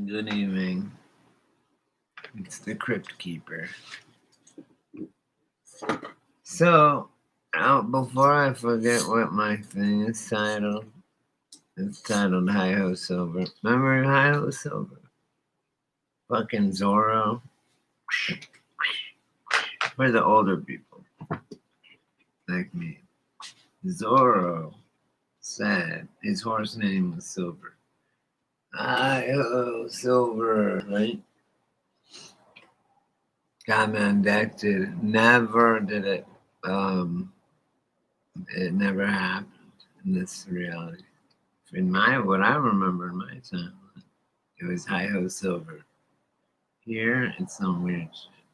Good evening. It's the Crypt Keeper. So, before I forget what my thing is titled, it's titled Hi Ho Silver. Remember Hi Ho Silver? Fucking Zorro. For the older people, like me. Zorro said his horse name was Silver. Hi Ho Silver, right? Got mandacted. Never did it. It never happened in this reality. In what I remember in my time, it was Hi Ho Silver. Here, it's some weird shit.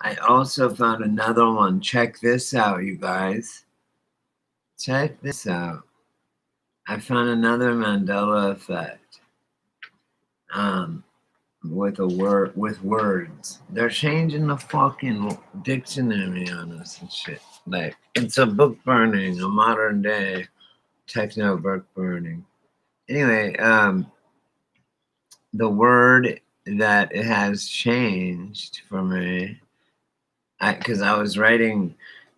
I also found another one. Check this out, you guys. Check this out. I found another Mandela effect. With words. They're changing the fucking dictionary on us and shit. Like it's a book burning, a modern day techno book burning. Anyway, the word that it has changed for me, because I was writing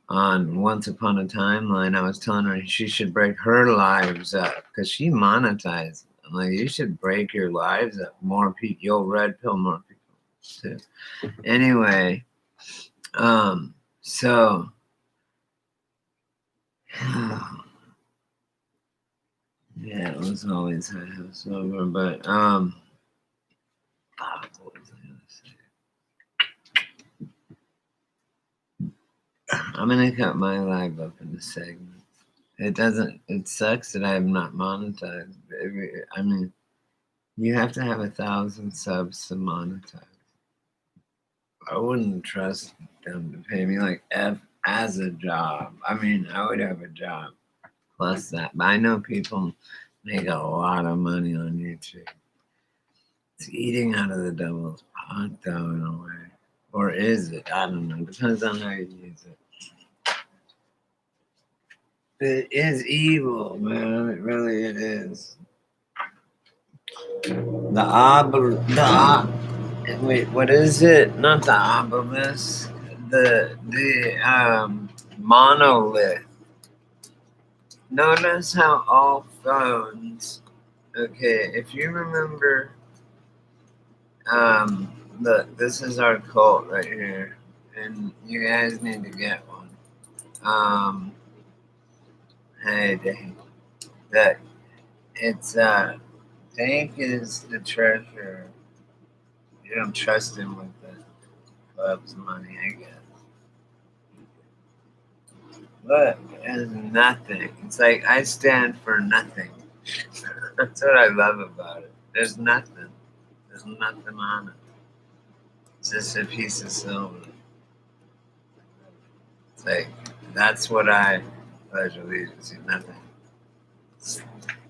on Once Upon a Timeline, I was telling her she should break her lives up because she monetized. I'm like, you should break your lives up. More people, you'll red pill more people too. Anyway, so yeah, it was always High House Over, but fuck, what was I gonna say? I'm gonna cut my live up into segments. It sucks that I'm not monetized. I mean, you have to have 1,000 subs to monetize. I wouldn't trust them to pay me like F as a job. I mean, I would have a job plus that. But I know people make a lot of money on YouTube. It's eating out of the devil's pot, though, in a way. Or is it? I don't know. Depends on how you use it. It is evil, man. It really it is. Wait, what is it? Not the obelisk. The monolith. Notice how all phones. Okay, if you remember, look, this is our cult right here, and you guys need to get one. Hey, Dave. That it's Dave is the treasurer. You don't trust him with the club's money, I guess. Look, it's nothing. It's like I stand for nothing. That's what I love about it. There's nothing. There's nothing on it. It's just a piece of silver. It's like that's what I pledge allegiance to. Nothing.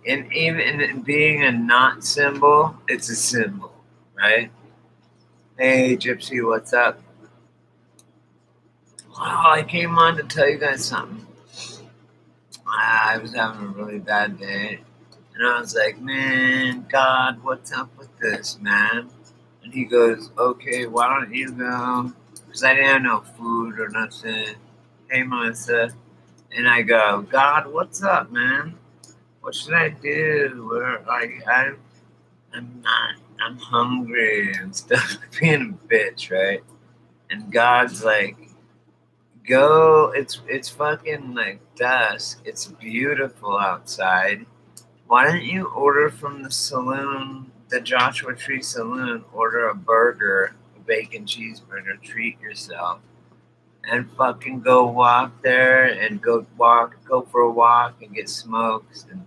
And even being a not symbol, it's a symbol, right? Hey, Gypsy, what's up? Wow, I came on to tell you guys something. I was having a really bad day. And I was like, man, God, what's up with this, man? And he goes, okay, why don't you go? Because I didn't have no food or nothing. Hey, Melissa. And I go, God, what's up, man? What should I do? I'm hungry and stuff. Being a bitch, right? And God's like, go. It's fucking like dusk. It's beautiful outside. Why don't you order from the saloon, the Joshua Tree Saloon? Order a burger, a bacon cheeseburger. Treat yourself, and fucking go walk there and go for a walk and get smokes and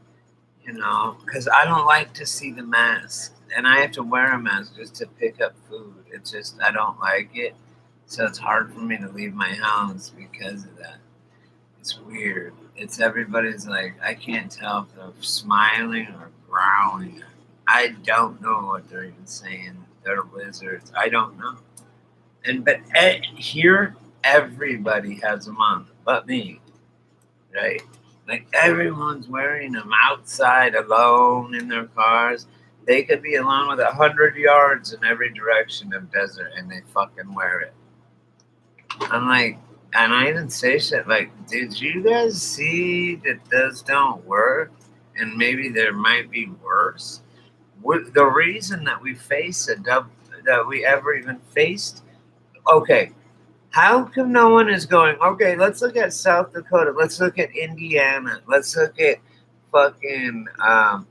because I don't like to see the mask, and I have to wear a mask just to pick up food. It's just I don't like it, so it's hard for me to leave my house because of that. It's weird. It's everybody's like, I can't tell if they're smiling or growling. I don't know what they're even saying. They're lizards. I don't know. But here, everybody has them on, but me, right? Like everyone's wearing them outside alone in their cars. They could be alone with 100 yards in every direction of desert, and they fucking wear it. I'm like, and I even say shit like, did you guys see that those don't work? And maybe there might be worse. The reason that we face that we ever even faced, okay, how come no one is going, okay, let's look at South Dakota, let's look at Indiana, let's look at fucking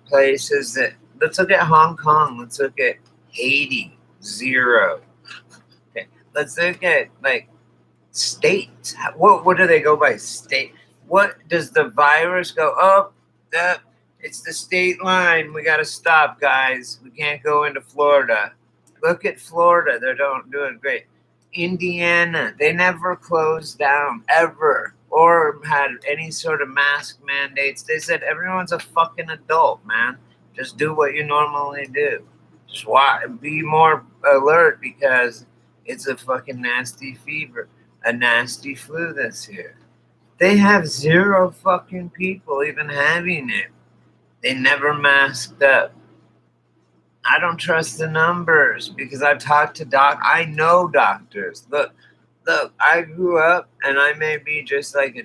places that, let's look at Hong Kong, let's look at Haiti, zero. Okay, let's look at like states. What do they go by? State. What does the virus go? Oh, it's the state line. We got to stop, guys. We can't go into Florida. Look at Florida. They're doing great. Indiana, they never closed down ever or had any sort of mask mandates. They said everyone's a fucking adult, man. Just do what you normally do. Just be more alert because it's a fucking nasty fever, a nasty flu that's here. They have zero fucking people even having it. They never masked up. I don't trust the numbers because I've talked to I know doctors. Look, I grew up and I may be just like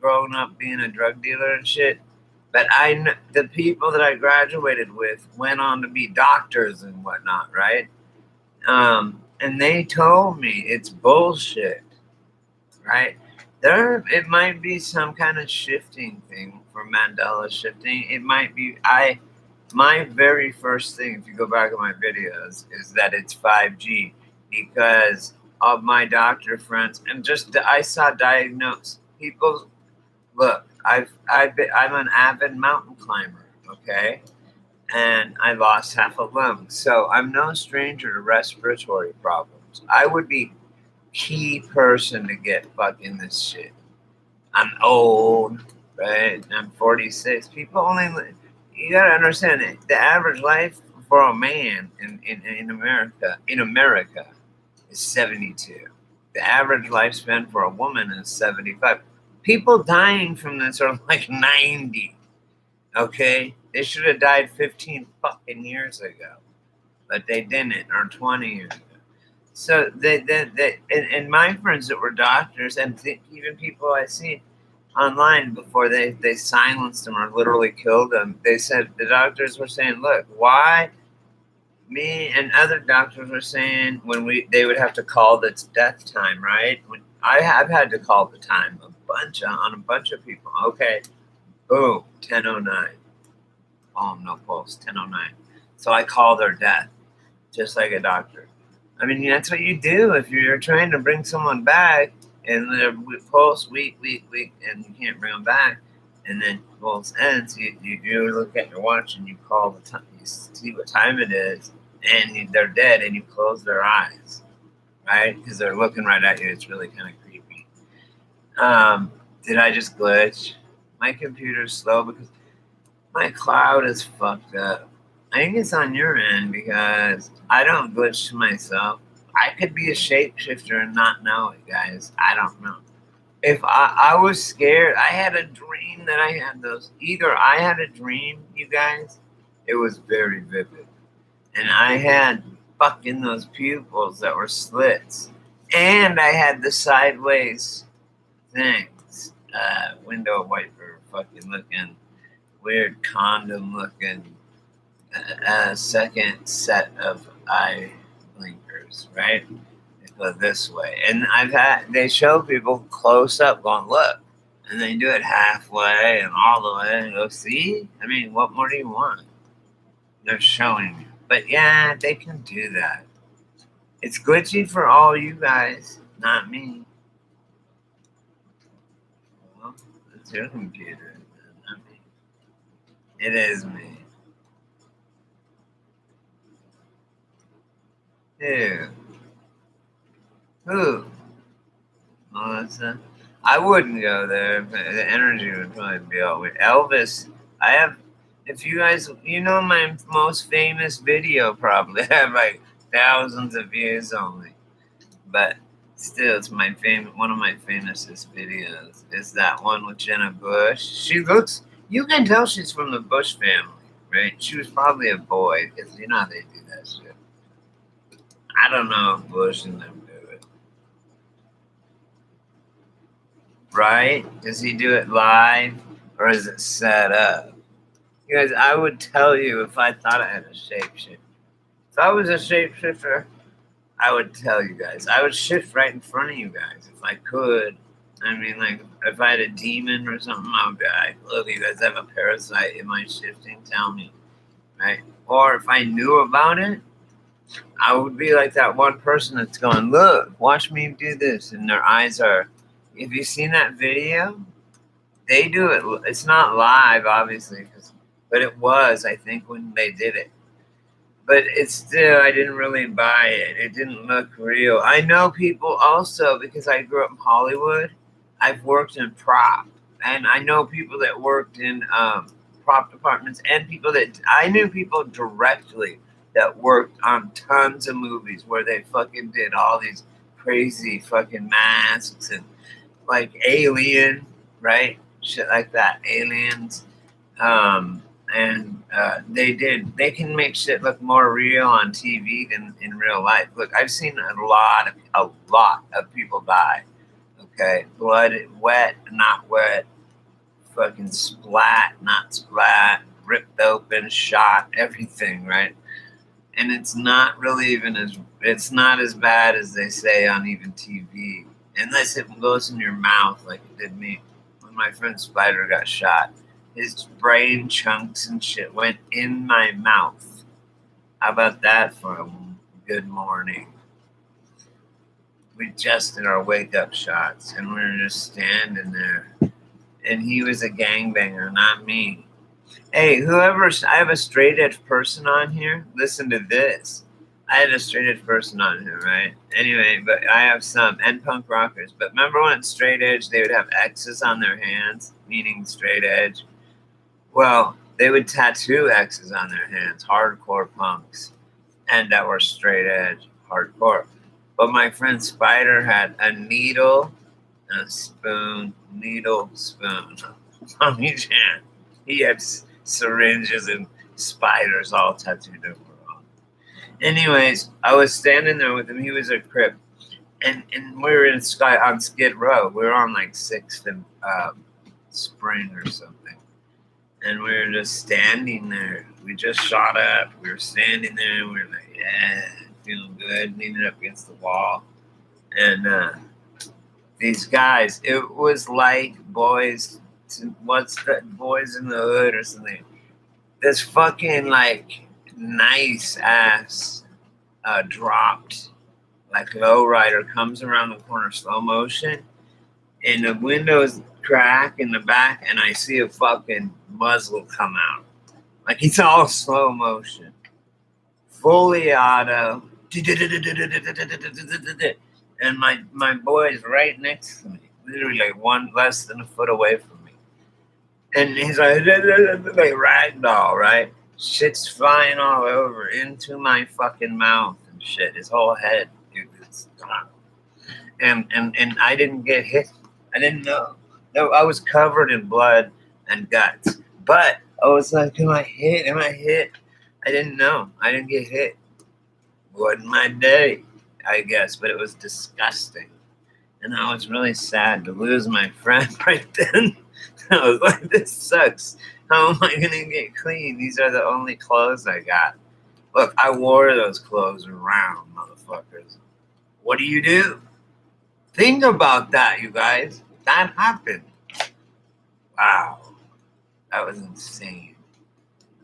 grown up being a drug dealer and shit. But the people that I graduated with went on to be doctors and whatnot, right? And they told me it's bullshit, right? It might be some kind of shifting thing for Mandela shifting. It might be my very first thing, if you go back to my videos, is that it's 5G because of my doctor friends and just I saw diagnosed people. Look, I'm an avid mountain climber, okay, and I lost half a lung, so I'm no stranger to respiratory problems. I would be key person to get fucking this shit. I'm old, right? I'm 46. People only you gotta understand it. The average life for a man in America is 72. The average lifespan for a woman is 75. People dying from this are like 90. Okay? They should have died 15 fucking years ago. But they didn't, or 20 years ago. So and my friends that were doctors and even people I see online before they silenced them or literally killed them, they said the doctors were saying, look, why me and other doctors were saying they would have to call the death time, right? I've had to call the time on a bunch of people. Okay, boom, 10:09. Oh, no pulse, 10:09. So I call their death, just like a doctor. I mean, that's what you do if you're trying to bring someone back and their pulse weak, and you can't bring them back. And then pulse ends. You look at your watch and you call the time. You see what time it is, and they're dead, and you close their eyes, right? Because they're looking right at you. It's really kind of creepy. Did I just glitch? My computer's slow because my cloud is fucked up. I think it's on your end because I don't glitch to myself. I could be a shapeshifter and not know it, guys. I don't know. If I was scared, I had a dream that I had those. Either I had a dream, you guys, it was very vivid. And I had fucking those pupils that were slits. And I had the sideways things. Window wiper fucking looking, weird condom looking. Second set of eye blinkers, right? They go this way, and they show people close up going look, and they do it halfway and all the way and go see. I mean, what more do you want? They're showing you, but yeah, they can do that. It's glitchy for all you guys, not me. Well, it's your computer, not me. It is me. Who? Who? Melissa? I wouldn't go there. But the energy would probably be all weird. Elvis, I have. If you guys, my most famous video probably I have like thousands of views only, but still, it's one of my famousest videos. Is that one with Jenna Bush? She looks. You can tell she's from the Bush family. right? She was probably a boy, because you know how they do that shit. I don't know if Bush and them do it. Right? Does he do it live or is it set up? Because I would tell you if I thought I had a shapeshifter. If I was a shapeshifter, I would tell you guys. I would shift right in front of you guys if I could. I mean, like, if I had a demon or something, I would be like, look, you guys have a parasite. Am I shifting? Tell me. Right? Or if I knew about it, I would be like that one person that's going, look, watch me do this. And their eyes are, have you seen that video? They do it. It's not live, obviously, but it was, I think, when they did it. But it's still, I didn't really buy it. It didn't look real. I know people also, because I grew up in Hollywood, I've worked in prop. And I know people that worked in prop departments and people that, I knew people directly that worked on tons of movies where they fucking did all these crazy fucking masks and like Alien, right? Shit like that. Aliens. They can make shit look more real on TV than in real life. Look, I've seen a lot of people die. Okay, blood, wet, not wet, fucking splat, not splat, ripped open, shot, everything, right? And it's not really it's not as bad as they say on even TV, unless it goes in your mouth like it did me when my friend Spider got shot. His brain chunks and shit went in my mouth. How about that for a good morning? We just did our wake up shots and we were just standing there. And he was a gangbanger, not me. Hey, I have a straight edge person on here. Listen to this. I had a straight edge person on here, right? Anyway, but I have some, and punk rockers. But remember when straight edge, they would have X's on their hands, meaning straight edge? Well, they would tattoo X's on their hands, hardcore punks, and that were straight edge, hardcore. But my friend Spider had a needle and a spoon, needle, spoon on each hand. He had syringes and spiders all tattooed over on. Anyways, I was standing there with him. He was a Crip. And we were in Sky on Skid Row. We were on like 6th and Spring or something. And we were just standing there. We just shot up. We were standing there. And we were like, yeah, feeling good, leaning up against the wall. And these guys, it was like what's that, Boys in the Hood or something. This fucking like nice ass dropped like lowrider comes around the corner slow motion, and the windows crack in the back, and I see a fucking muzzle come out. Like it's all slow motion, fully auto, and my boy is right next to me, literally like one less than a foot away from me, and he's like ragdoll, right? Shit's flying all over into my fucking mouth and shit. His whole head, dude, it's gone. And I didn't get hit. I didn't know. No, I was covered in blood and guts. But I was like, am I hit? Am I hit? I didn't know. I didn't get hit. Wasn't my day, I guess, but it was disgusting. And I was really sad to lose my friend right then. I was like, this sucks. How am I going to get clean? These are the only clothes I got. Look, I wore those clothes around, motherfuckers. What do you do? Think about that, you guys. That happened. Wow. That was insane.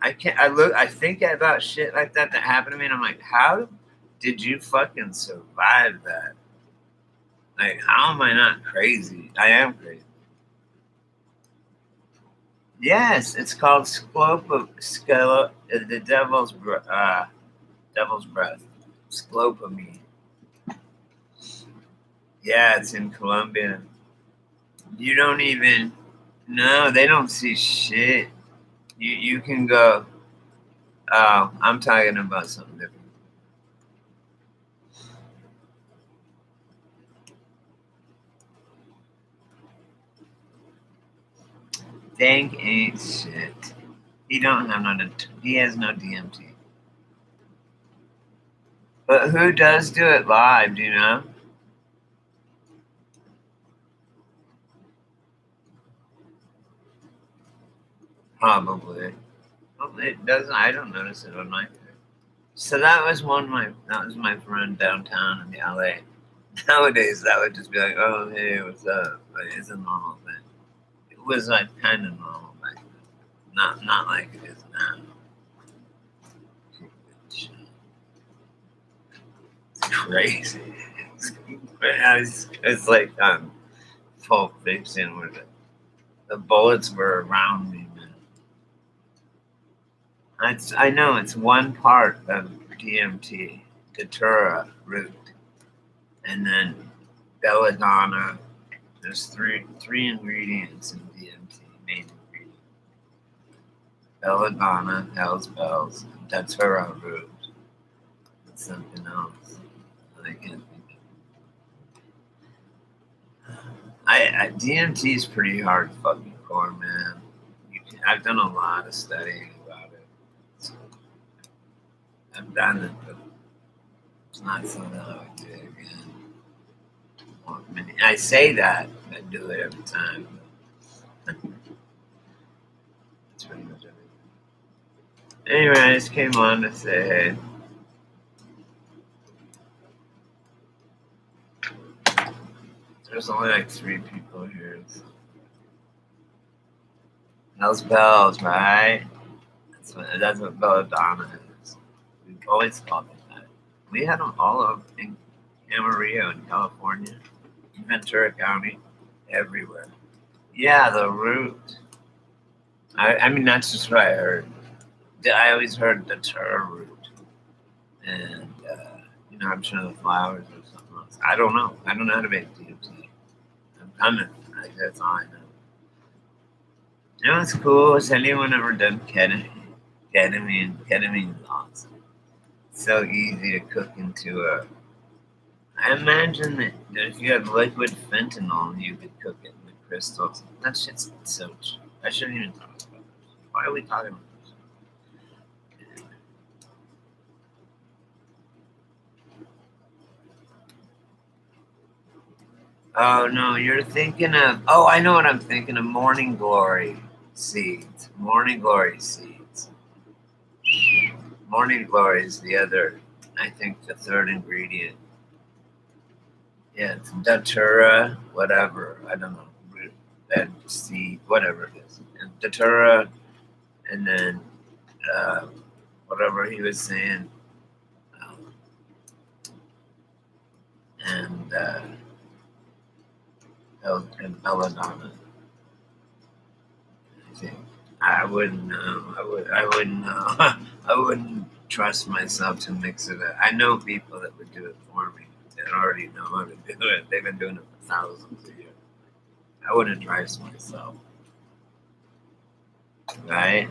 I think about shit like that happened to me, and I'm like, how did you fucking survive that? Like, how am I not crazy? I am crazy. Yes, it's called the devil's breath. Sclopamine. Yeah, it's in Colombia. You don't even, no, they don't see shit. You can go, oh, I'm talking about something different. Dank ain't shit. He don't have no. He has no DMT. But who does do it live? Do you know? Probably. Well, it doesn't. I don't notice it on my. So that was my friend downtown in the LA. Nowadays, that would just be like, oh hey, what's up? But it's a normal thing. It was like kind of normal back then. Not like it is now. It's crazy. It's like Pulp Fiction where the bullets were around me, man. I know it's one part of DMT, Datura root, and then belladonna. There's three ingredients in DMT, main ingredient. Belladonna, Hell's Bells, Datura root, and something else. I can't think of. DMT is pretty hard fucking core, man. I've done a lot of studying about it. So I've done it, but it's not something I would do again. Well, I say that, I do it every time. That's pretty much everything. Anyway, I just came on to say hey. There's only like 3 people here. So. Those bells, right? That's what belladonna is. We've always called it that. We had them all up in Camarillo in California, in Ventura County, everywhere. Yeah, the root. I mean, that's just what I heard. I always heard the Datura root, and I'm sure the flowers or something else. I don't know. I don't know how to make DMT. I'm coming. That's all I know. You know what's cool? Has anyone ever done ketamine? Ketamine is awesome. So easy to cook into a. I imagine that if you had liquid fentanyl, you could cook it in the crystals. That shit's so cheap. I shouldn't even talk about this. Why are we talking about this? Oh no, you're thinking of. Oh, I know what I'm thinking of. Morning glory seeds. Morning glory seeds. Morning glory is the other. I think the third ingredient. Yeah, it's Datura, whatever. I don't know. That seed, whatever it is. And Datura, and then uh, whatever he was saying. Um, and and belladonna. I think I wouldn't know. I wouldn't know. I wouldn't trust myself to mix it up. I know people that would do it for me that already know how to do it. They've been doing it for thousands of years. I wouldn't trust myself, right?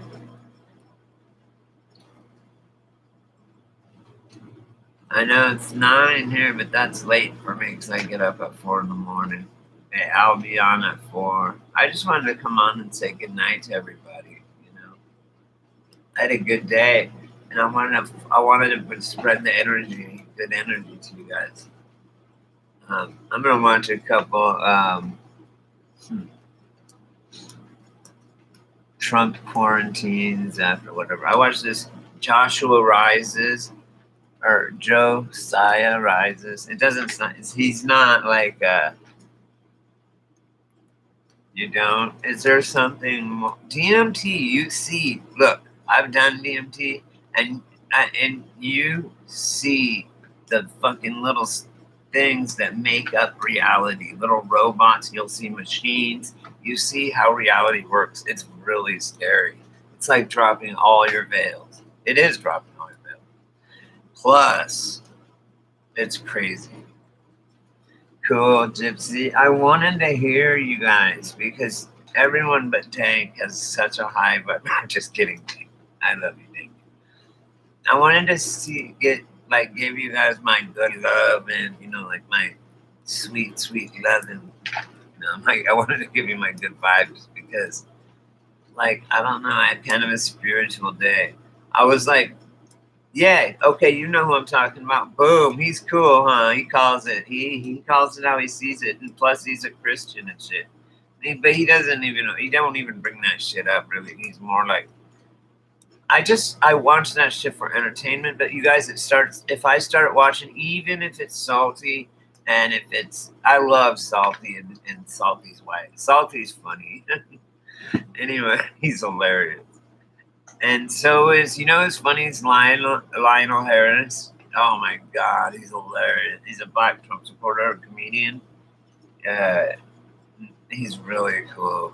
I know it's 9 here, but that's late for me because I get up at 4 in the morning. Hey, I'll be on at 4. I just wanted to come on and say good night to everybody. I had a good day, and I wanted to spread the energy, good energy to you guys. I'm gonna watch a couple Trump quarantines after whatever. I watched this Joshua Rises or Josiah Rises. It doesn't. He's not like you don't. Is there something more? DMT? You see? Look, I've done DMT, and you see the fucking little things that make up reality. Little robots. You'll see machines. You see how reality works. It's really scary. It's like dropping all your veils. It is dropping all your veils. Plus, it's crazy. Cool, Gypsy. I wanted to hear you guys because everyone but Tank has such a high, but I'm just kidding, Tank. I love you, Tank. I wanted to give you guys my good love and, like my sweet, sweet love. And, I wanted to give you my good vibes because like, I don't know, I had kind of a spiritual day. I was like, yeah, okay, you know who I'm talking about. Boom, he's cool, huh? He calls it. He calls it how he sees it, and plus he's a Christian and shit. But he doesn't even. He don't even bring that shit up. Really, he's more like. I watch that shit for entertainment. But you guys, it starts. If I start watching, even if it's salty, and if it's, I love salty and salty's wife. Salty's funny. Anyway, he's hilarious. And so is, it's funny, it's Lionel Harris. Oh my God, he's hilarious. He's a black Trump supporter, comedian. Uh, he's really cool.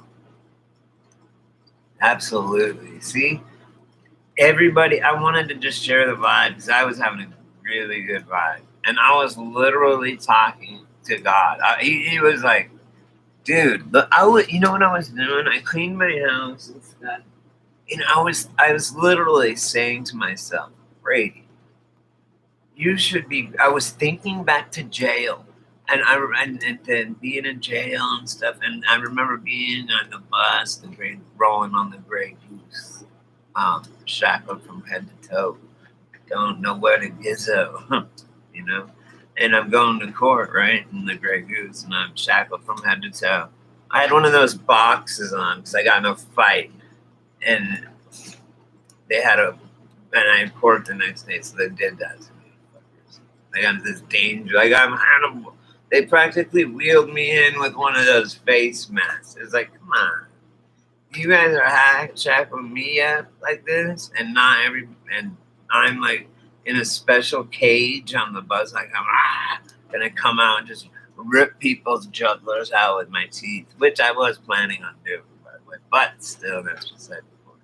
Absolutely. See, everybody, I wanted to just share the vibe because I was having a really good vibe. And I was literally talking to God. He was like, dude, you know what I was doing? I cleaned my house and stuff. And I was literally saying to myself, Brady, you should be. I was thinking back to jail, and then being in jail and stuff. And I remember being on the bus, rolling on the Grey Goose, shackled from head to toe, don't know where to gizzo, you know. And I'm going to court, right, in the Grey Goose, and I'm shackled from head to toe. I had one of those boxes on because I got in a fight, and they had and I had court the next day, so they did that to me. I got this danger. Like I'm Hannibal. They practically wheeled me in with one of those face masks. It's like, come on, you guys are shackling me up like this, and not every. And I'm like in a special cage on the bus. Like I'm gonna come out and just rip people's jugglers out with my teeth, which I was planning on doing, by the way. But still, that's what I said before.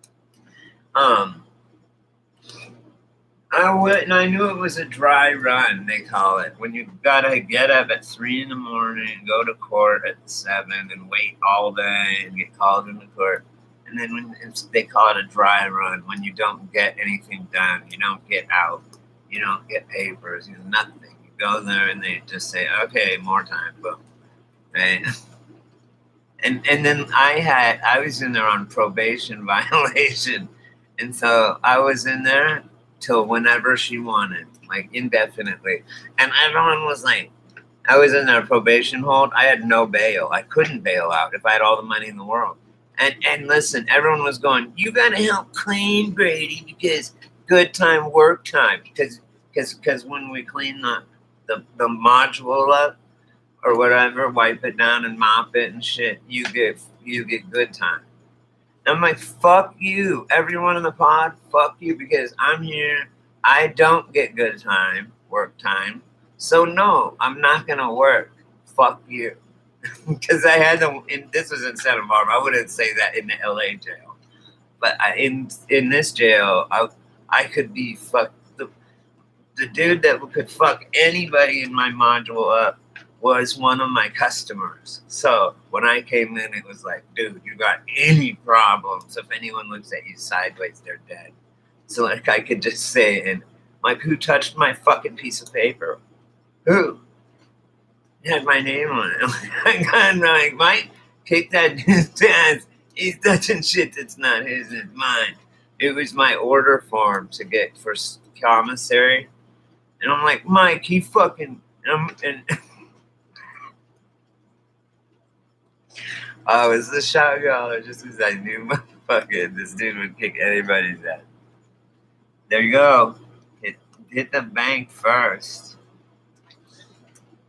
Um, I went and I knew it was a dry run, they call it. When you gotta get up at 3 in the morning, go to court at 7 and wait all day and get called into court. And then they call it a dry run, when you don't get anything done, you don't get out, you don't get papers, nothing. You go there and they just say, okay, more time, boom. Right? And then I was in there on probation violation, and so I was in there till whenever she wanted, like indefinitely. And everyone was like, I was in their probation hold. I had no bail. I couldn't bail out if I had all the money in the world. And listen, everyone was going, you gotta help clean Brady because good time, work time. Because when we clean the module up or whatever, wipe it down and mop it and shit, you get good time. I'm like, fuck you, everyone in the pod, fuck you, because I'm here. I don't get good time, work time. So no, I'm not gonna work. Fuck you. Because I had to. This was in Santa Barbara. I wouldn't say that in the LA jail, but in this jail, I could be fucked. The dude that could fuck anybody in my module up was one of my customers. So when I came in, it was like, dude, you got any problems? If anyone looks at you sideways, they're dead. So like I could just say, and like, who touched my fucking piece of paper? Who? It had my name on it. I'm like, Mike, kick that dude's ass. He's touching shit that's not his, it's mine. It was my order form to get for commissary. And I'm like, Mike, he fucking. And I was the shot caller just because I knew fucking this dude would kick anybody's ass. There you go. Hit the bank first.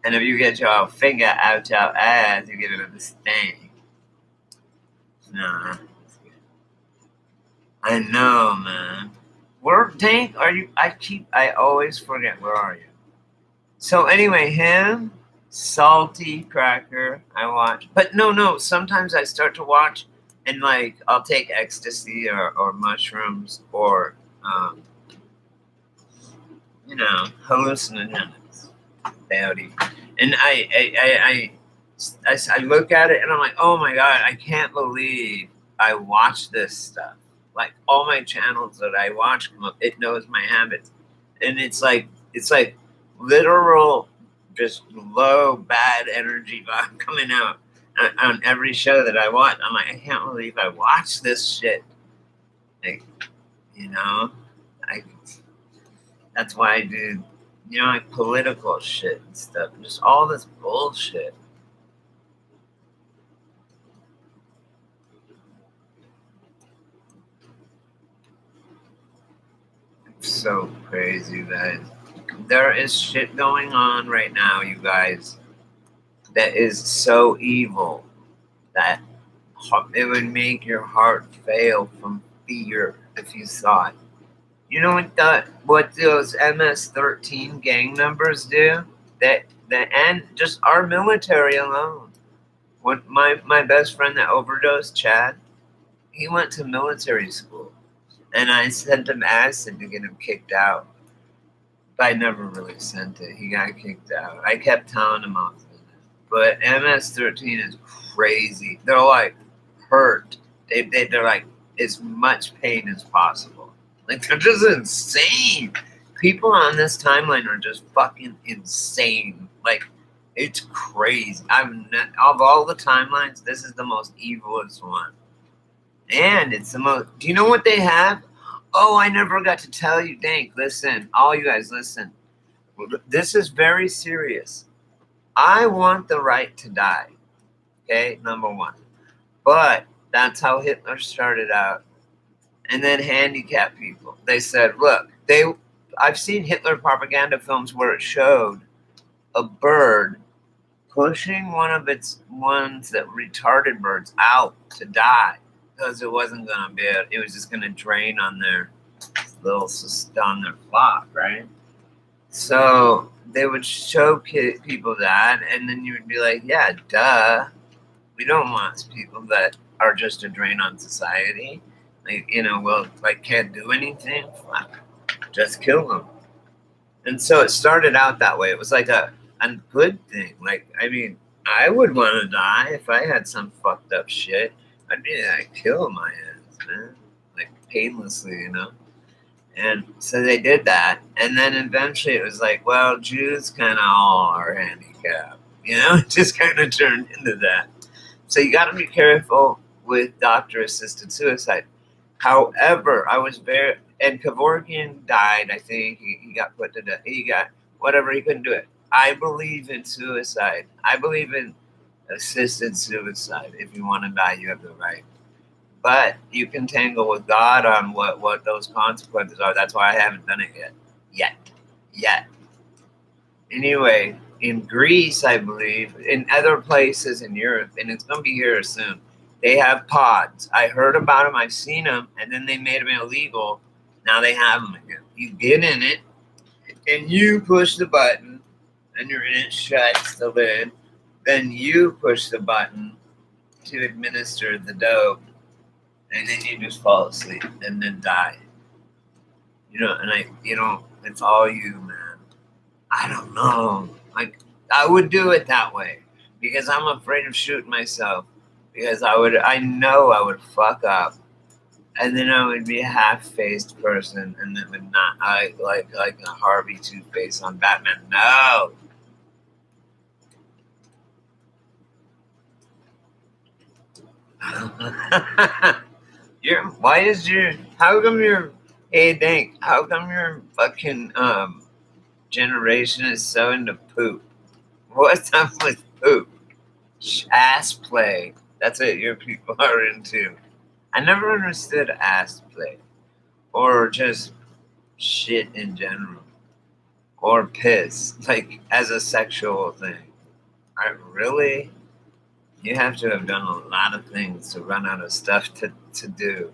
And if you get your finger out your ass, you get it a sting. Nah. I know, man. Where, Tank, are you? I always forget. Where are you? So anyway, him, Salty Cracker, I watch. But no, sometimes I start to watch and like I'll take ecstasy or mushrooms or hallucinogens, peyote. And I look at it and I'm like, oh my God, I can't believe I watch this stuff. Like all my channels that I watch come up, it knows my habits. And it's like literal just low bad energy vibe coming out. on every show that I watch. I'm like, I can't believe I watched this shit. Like, you know, I. That's why I do, like political shit and stuff, and just all this bullshit. It's so crazy that there is shit going on right now, you guys, that is so evil that it would make your heart fail from fear if you saw it. You know what those MS-13 gang members do? That and just our military alone. What my best friend that overdosed, Chad, he went to military school, and I sent him acid to get him kicked out. But I never really sent it. He got kicked out. I kept telling him I was in it. But MS-13 is crazy. They're like hurt. They're like as much pain as possible. Like they're just insane. People on this timeline are just fucking insane. Like it's crazy. I'm not, of all the timelines, this is the most evilest one. And it's the most. Do you know what they have? Oh, I never got to tell you. Dank, listen. All you guys, listen. This is very serious. I want the right to die. Okay, number one. But that's how Hitler started out. And then handicapped people. They said, look, I've seen Hitler propaganda films where it showed a bird pushing one of its ones that retarded birds out to die because it wasn't gonna be it was just gonna drain on their on their flock, right? So they would show people that, and then you would be like, yeah, duh, we don't want people that are just a drain on society, like well, like can't do anything. Fuck, just kill them. And so it started out that way. It was like a good thing. Like, I mean, I would want to die if I had some fucked up shit. I'd kill my ass, man. Like, painlessly. And so they did that. And then eventually it was like, well, Jews kind of all are handicapped. It just kind of turned into that. So you got to be careful with doctor assisted suicide. However, I was very, and Kevorkian died. I think he got put to death. He got whatever. He couldn't do it. I believe in suicide. I believe in assisted suicide. If you want to die, you have the right. But you can tangle with God on what those consequences are. That's why I haven't done it yet. Anyway, in Greece, I believe, in other places in Europe, and it's going to be here soon, they have pods. I heard about them, I've seen them, and then they made them illegal. Now they have them again. You get in it, and you push the button, and you're in it, shuts the lid. Then you push the button to administer the dope, and then you just fall asleep and then die. It's all you, man. I don't know. Like, I would do it that way because I'm afraid of shooting myself. Because I know I would fuck up, and then I would be a half-faced person, and it would not, like a Harvey Two-Face on Batman. No. How come your, hey, Dank, how come your fucking, generation is so into poop? What's up with poop? Ass play. That's what your people are into. I never understood ass play. Or just shit in general. Or piss. Like, as a sexual thing. Really? You have to have done a lot of things to run out of stuff to do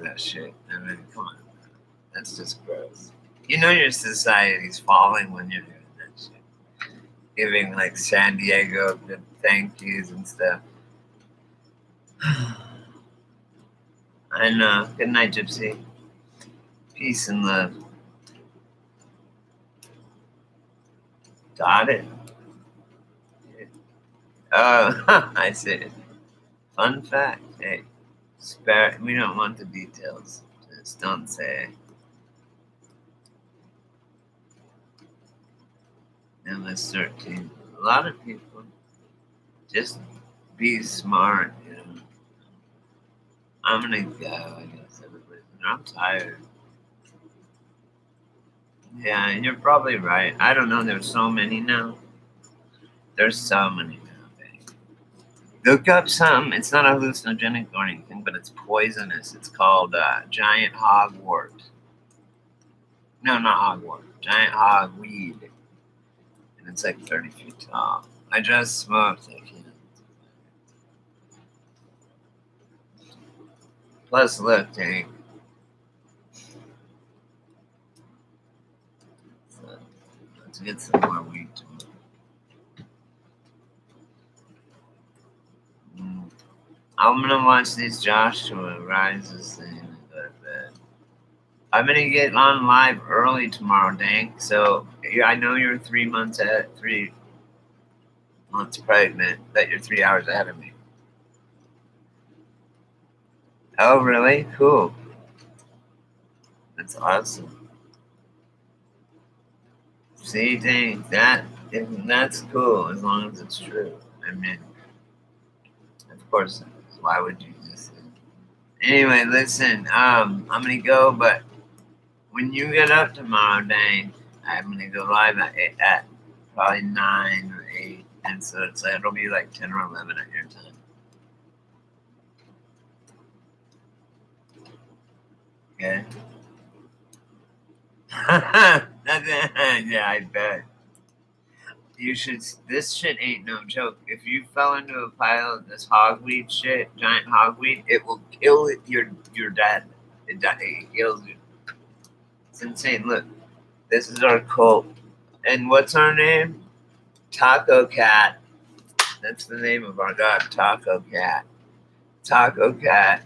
that shit. I mean, come on. That's just gross. Your society's falling when you're doing that shit. Giving like San Diego the thank yous and stuff. I know. Good night, Gypsy. Peace and love. Got it. Oh, I see. Fun fact. Hey, we don't want the details. Just don't say. MS-13. A lot of people just be smart. You know, I'm gonna go. I guess I'm tired. Yeah, and you're probably right. I don't know. There's so many now. There's so many now. Babe. Look up some. It's not a hallucinogenic or anything, but it's poisonous. It's called giant hogwort. No, not hogwort. Giant hogweed, and it's like 30 feet tall. I just smoked it. You know. Plus, look, Tank. So, let's get some more weed tomorrow. I'm gonna watch these Joshua Rises thing and go to bed. I'm gonna get on live early tomorrow, Dank. So I know you're 3 months pregnant. That you're 3 hours ahead of me. Oh, really? Cool. That's awesome. See, Dank, that's cool as long as it's true. I mean, of course, why would you just? Anyway, listen. I'm gonna go, but when you get up tomorrow, Dane, I'm gonna go live at probably 9 or 8, and so it'll be like 10 or 11 at your time. Okay. Yeah, I bet. You should. This shit ain't no joke. If you fell into a pile of this hogweed shit, giant hogweed, it will kill it. Your dad. It kills you. It's insane. Look, this is our cult, and what's our name? Taco Cat. That's the name of our god, Taco Cat. Taco Cat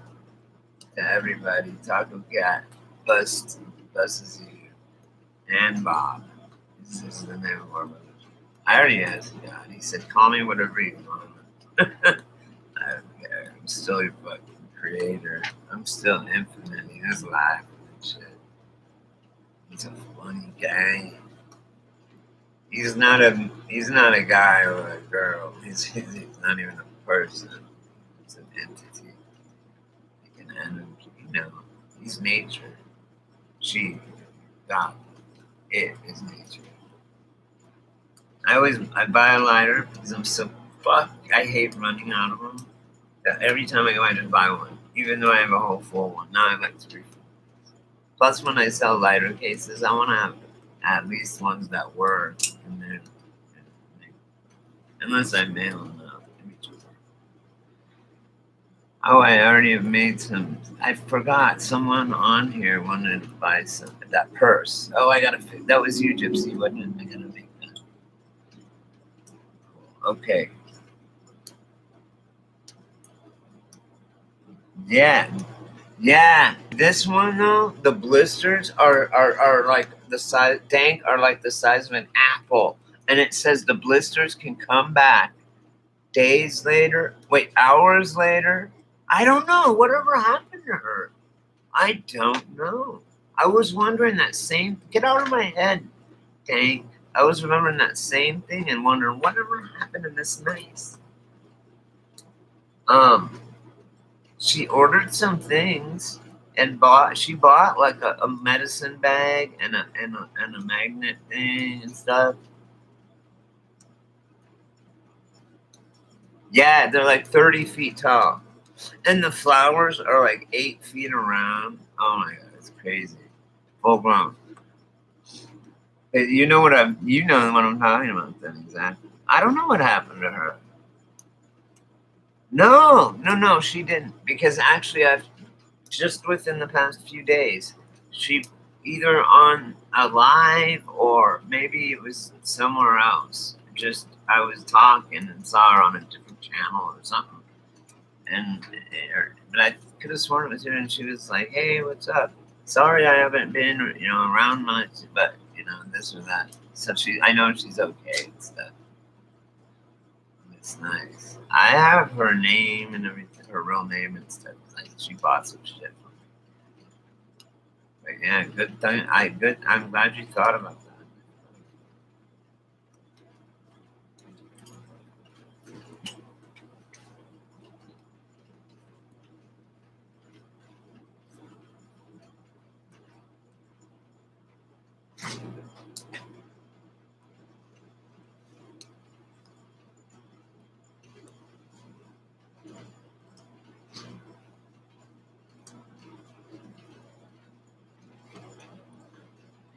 to everybody. Taco Cat busts you and Bob. This is the name of our brother. I already asked God. He said, "Call me whatever you want." I don't care. I'm still your fucking creator. I'm still infinite. He has life and shit. He's a funny guy. He's not a guy or a girl. He's not even a person. He's an entity. Like an energy. He's nature. She, God, it is nature. I buy a lighter because I'm so I hate running out of them. Every time I go, I just buy one, even though I have a whole full one. Now I have like 3. Plus, when I sell lighter cases, I want to have at least ones that work, and then unless I mail them out. Oh, I already have made some. I forgot someone on here wanted to buy that purse. Oh, I gotta. That was you, Gypsy, wasn't it? I gotta make that. Okay. Yeah. Yeah. This one though, the blisters are like the size. Dank are like the size of an apple, and it says the blisters can come back days later. Wait, hours later. I don't know. Whatever happened to her? I don't know. I was wondering that same. Get out of my head, Tank. I was remembering that same thing and wondering whatever happened to Miss Nice. She ordered some things and she bought like a medicine bag and a magnet thing and stuff. Yeah, they're like 30 feet tall, and the flowers are like 8 feet around. Oh my god, it's crazy. Full grown. You know what I'm talking about then exactly. I don't know what happened to her. No, she didn't. Because actually, I've just within the past few days, she either on a live or maybe it was somewhere else. Just I was talking and saw her on a different channel or something, and but I could have sworn it was her, and she was like, "Hey, what's up? Sorry, I haven't been around much, but this or that." So I know she's okay and stuff. It's nice. I have her name and everything, her real name and stuff. Like she bought some shit from me. But yeah, good thing. I'm glad you thought about that.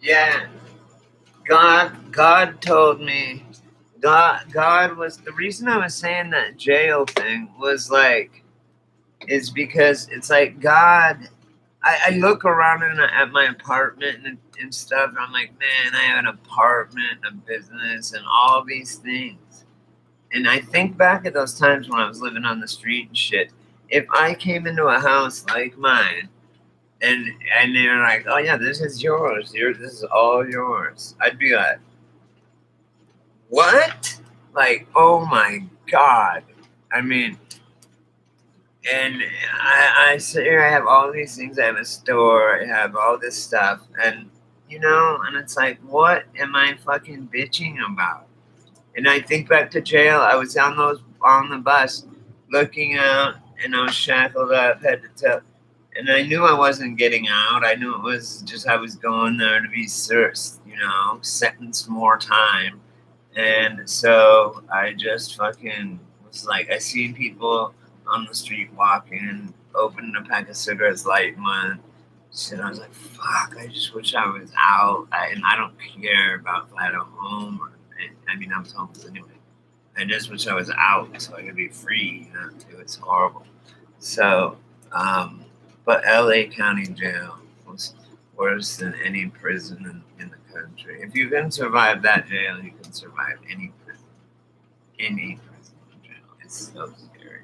Yeah, God told me. God was the reason I was saying that jail thing was like is because it's like God. I look around at my apartment and stuff, and I'm like, man, I have an apartment, a business, and all these things. And I think back at those times when I was living on the street and shit. If I came into a house like mine, and they're like, oh yeah, this is yours, this is all yours, I'd be like, what? Like, oh my god. I mean, and I sit here, I have all these things, I have a store, I have all this stuff, and and it's like, what am I fucking bitching about? And I think back to jail. I was on the bus, looking out, and I was shackled up head to toe. And I knew I wasn't getting out. I knew it was just I was going there to be sentenced more time. And so I just fucking was like, I seen people on the street walking, opening a pack of cigarettes, lighting one. Shit, I was like, fuck, I just wish I was out. And I don't care about if I had a home or, I mean, I was homeless anyway. I just wish I was out so I could be free. It was horrible. So, but LA County Jail was worse than any prison in the country. If you can survive that jail, you can survive any prison. Any prison jail. It's so scary.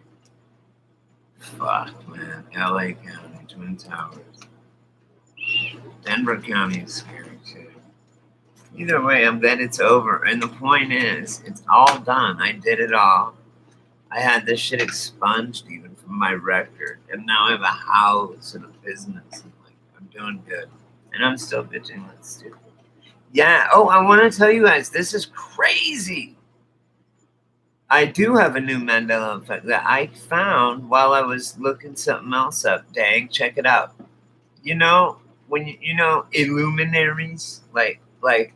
Fuck, man. LA County, Twin Towers. Denver County is scary too. Either way, I'm glad it's over. And the point is, it's all done. I did it all. I had this shit expunged even from my record. And now I have a house and a business. And like, I'm doing good. And I'm still bitching. That's stupid. Yeah. Oh, I want to tell you guys, this is crazy. I do have a new Mandela effect that I found while I was looking something else up. Dang, check it out. When illuminaries, like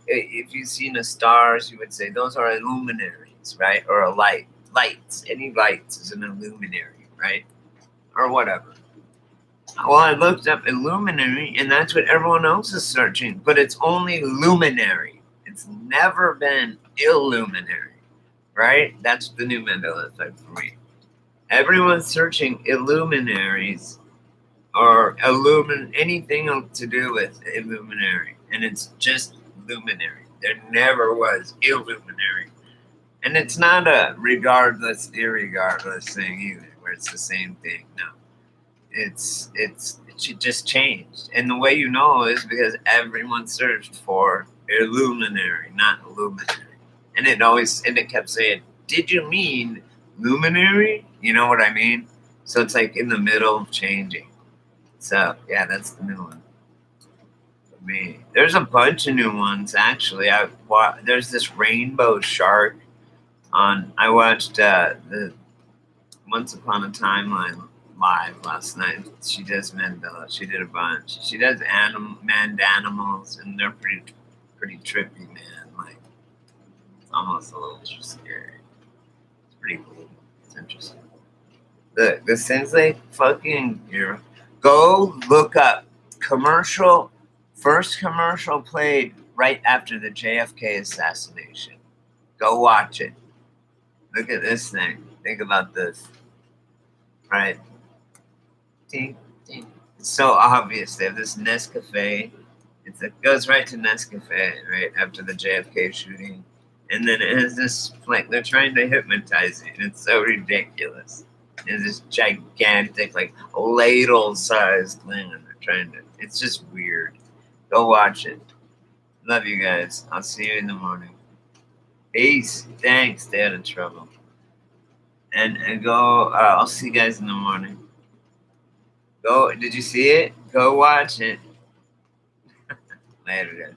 if you've seen the stars, you would say those are illuminaries, right? Or a lights. Any lights is an illuminary, right? Or whatever. Well, I looked up illuminary, and that's what everyone else is searching, but it's only luminary. It's never been illuminary, right? That's the new Mandela effect for me. Everyone's searching illuminaries or anything to do with illuminary, and it's just luminary. There never was illuminary, and it's not a regardless, irregardless thing either, where it's the same thing. No, it just changed, and the way you know is because everyone searched for illuminary, not luminary, and it kept saying, "Did you mean luminary?" You know what I mean? So it's like in the middle of changing. So yeah, that's the new one for me. There's a bunch of new ones actually. There's this rainbow shark on. I watched the Once Upon a Timeline live last night. She does Mandela. She did a bunch. She does manned animals, and they're pretty trippy, man. Like it's almost a little too scary. It's pretty cool. It's interesting. The Sensei fucking hero. Go look up first commercial played right after the JFK assassination. Go watch it. Look at this thing. Think about this. Right? Ding, ding. It's so obvious. They have this Nescafe. It goes right to Nescafe, right after the JFK shooting. And then it has this, like, they're trying to hypnotize you. And it's so ridiculous. It's this gigantic, like, ladle-sized thing. And they're trying to, it's just weird. Go watch it. Love you guys. I'll see you in the morning. Peace. Thanks. Stay out of trouble. And go, I'll see you guys in the morning. Did you see it? Go watch it. Later, guys.